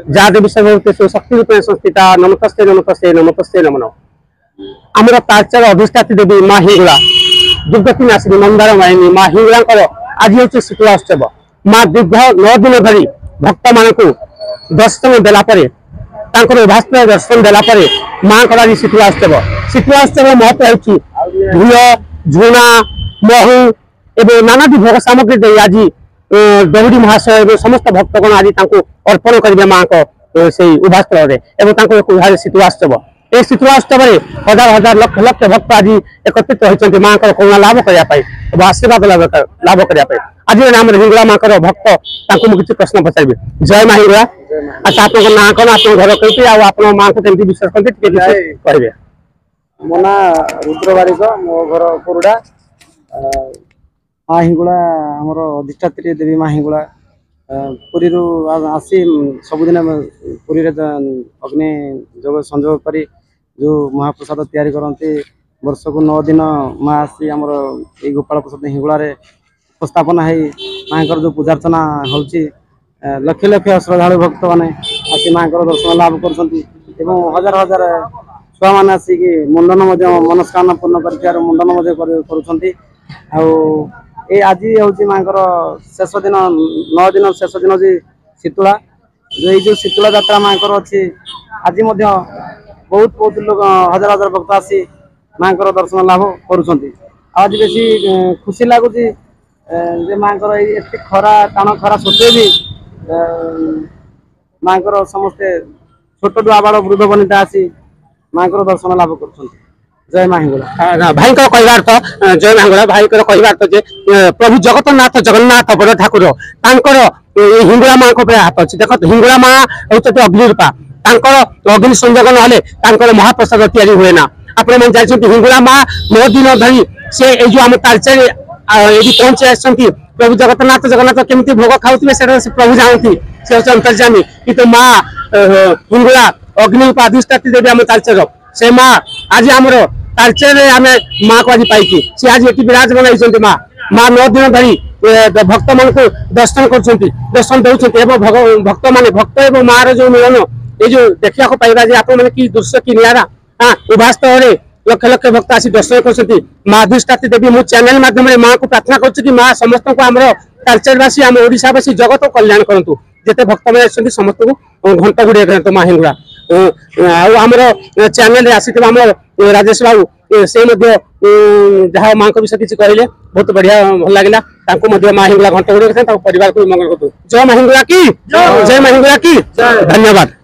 जा देवी सर्वभूतेषु शक्तिरूपेण संस्थिता नमस्ते नमस्ते नमस्ते नमो आमर तालचेर अधिष्ठात्री देवी माँ हिंगुला दुर्गति नाशिनी मंदार मायिनी माँ हिंगुला आज हूँ शीतला उत्सव माँ दीर्घ 9 दिन धरी भक्त मान दर्शन देलापर उभास्त्र दर्शन देलापर माँ को आज शीतला उत्सव महत्व घी झुणा महू एवं नानादी भोग सामग्री दे आज दौड़ी महाशय एवं समस्त भक्तगण आज अर्पण करेंगे माँ को से उभास्त्र शीतलास्तव ये शीतलास्तव हजार हजार लक्ष लक्ष भक्त आज एकत्रित होती माँ को करुणा लाभ करने आशीर्वाद लाभ करने आज नाम हिंगुला माँ भक्त मुझे प्रश्न पचारि जय माँ हिंगुला। अच्छा आप ना कौन आप घर कहीं आप माँ को कमी विश्वास करते कहे मो ना रुद्र बारिक मो घर कोरुड़ा माँ हिंगुला आमर अधिष्ठात्री देवी माँ हिंगुला पुरी आसी सबुदिन पुरी अग्नि जोग संजोग कर जो महाप्रसाद तैयारी करते वर्ष को 9 दिन माँ आसी आमर ये गोपाल प्रसाद हिंगुलार उपस्थापना है माँ जो पूजार्चना हो लक्ष लक्ष श्रद्धा भक्त मैंने आसी माँ दर्शन लाभ कर हजार हजार छुआ मैंने आसिक मुंडन मनस्कामना पूर्ण कर मुंडन कर आज हूँ माँ शेष दिन 9 दिन शेष दिन हूँ शीतला जो शीतला यात्रा माँ अच्छी आज बहुत बहुत लोग हजार हजार भक्त आसी माँ दर्शन लाभ कर आज बेसी खुशी लगुच माँ खरा टाण खरा सत्वे भी माँ समस्ते छोट आबाड़ वृद्ध बनिता आसी माँ दर्शन लाभ कर जय माँ हिंगुला। भाई कहवार तो जय माँ हिंगुला भाई कहवार तो प्रभु जगन्नाथ जगन्नाथ बड़ ठाकुर हिंगुला माँ को हाथ अच्छे देख हिंगुला माँ हूँ अग्निरूपा अग्नि संयोग ना महाप्रसाद तैयारी हुए ना आपने जानते हिंगुला माँ 9 दिन धरी से जो आम तालचेर ये पहुंचे आसती प्रभु जगन्नाथ जगन्नाथ केमी भोग खाऊे से प्रभु जानती से हूँ अंतर्जामी कि माँ हिंगुला अग्निरूपा अधिष्ठात्री देवी आम तालचेर से माँ आज आमर तालचेर आम माँ को आज पाई सी आज ये विराज बनाई माँ माँ 9 दिन धरी भक्त मान को दर्शन दर्शन दौरान भक्त मान भक्त एवं माँ रो मिलन ये जो देखा पाइबा आप कि दृश्य कि निरा हाँ उभास्तर लक्ष लक्ष भक्त आसी दर्शन कर माँ अधिष्ठात्री देवी मो चैनल माध्यम माँ को प्रार्थना कर माँ समस्त को आम तालचेरवासी आम ओडावासी जगत कल्याण करूँ जिते भक्त मैंने समस्त को घंट गुड़े करते माँ हिंगुला आमर चैनल आसी आम राजेश बाबू से जहाँ माँ विषय किसी कहले बहुत बढ़िया भल लगे माँ हिंगुला घंट गुड़े परिवार को मंगल कर जय माँ हिंगुला की जय माँ हिंगुला की धन्यवाद।